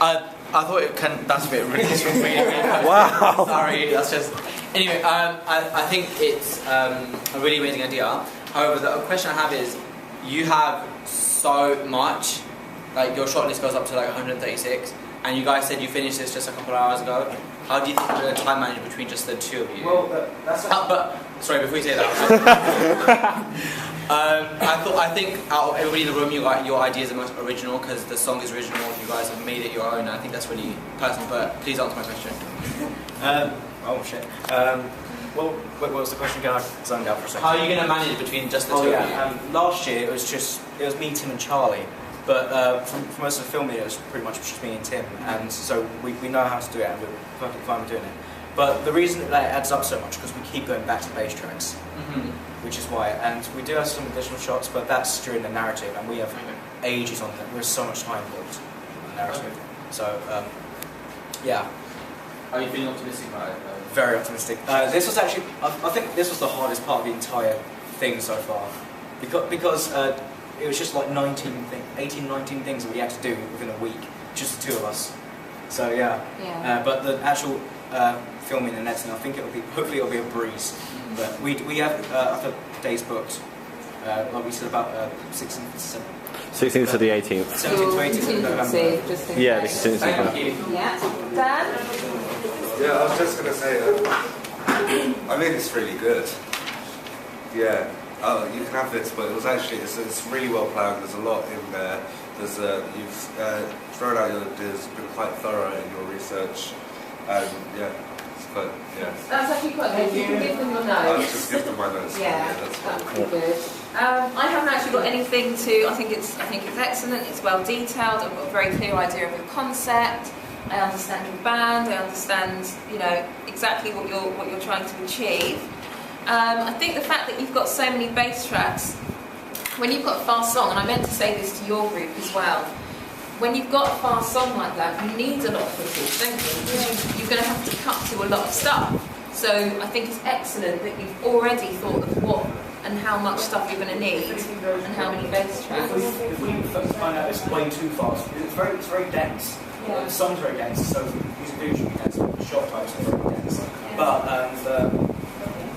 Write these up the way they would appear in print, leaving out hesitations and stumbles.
I thought that's a bit ridiculous for me. Wow. Sorry, that's just. Anyway, I think it's a really amazing idea. However, the question I have is, you have so much, like your shortlist goes up to like 136, and you guys said you finished this just a couple of hours ago. How do you think you're going to time manage between just the two of you? Well, that's. But sorry, before you say that. I think out of everybody in the room, your idea is the most original because the song is original. You guys have made it your own. And I think that's really personal. But please answer my question. Oh shit. Well, what was the question again? I zoned out for a second. How are you going to manage between just the two of you? Last year it was me, Tim, and Charlie. But for most of the filming, it was pretty much just me and Tim, and so we know how to do it, and we're perfectly fine with doing it. But the reason that it adds up so much because we keep going back to bass tracks, which is why. And we do have some additional shots, but that's during the narrative, and we have ages on that. We have so much time booked on the narrative. So yeah. Are you feeling optimistic about it? Very optimistic. This was actually, I think this was the hardest part of the entire thing so far, because it was just like 18, 19 things that we had to do within a week, just the two of us. So yeah. But the actual filming and editing, I think hopefully it'll be a breeze. But we have other days booked, like we said, about 16th to the 18th. 17th to 18th of November. Yeah, the 16th. Thank you. Yeah. Dan? Yeah, I was just going to say, I think it's really good. Yeah. Oh, you can have this, but it's really well planned. There's a lot in there. You've thrown out your ideas, been quite thorough in your research, and yeah, but yeah. That's actually quite good. You can give them your notes. I'll just give them my notes. Yeah, that's that fine. would be good. I haven't actually got anything to. I think it's excellent. It's well detailed. I've got a very clear idea of the concept. I understand your band. I understand, exactly what you're trying to achieve. I think the fact that you've got so many bass tracks, when you've got a fast song, and I meant to say this to your group as well, when you've got a fast song like that, you need a lot of footage, don't you? Because you're going to have to cut to a lot of stuff. So I think it's excellent that you've already thought of what and how much stuff you're going to need and how many bass tracks. If we find out it's way too fast, it's very dense. Yeah. The song's very dense, so music videos should be dense, the shot types are very dense. Yeah. But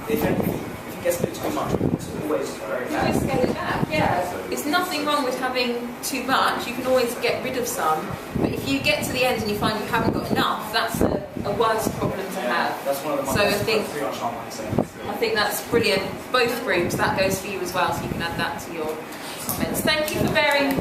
if it gets a bit too much, it's always very You bad. always scale it back, yeah. There's nothing wrong with having too much. You can always get rid of some. But if you get to the end and you find you haven't got enough, that's a worse problem to have. That's one of the So I think that's brilliant. Both groups, that goes for you as well, so you can add that to your comments. Thank you for bearing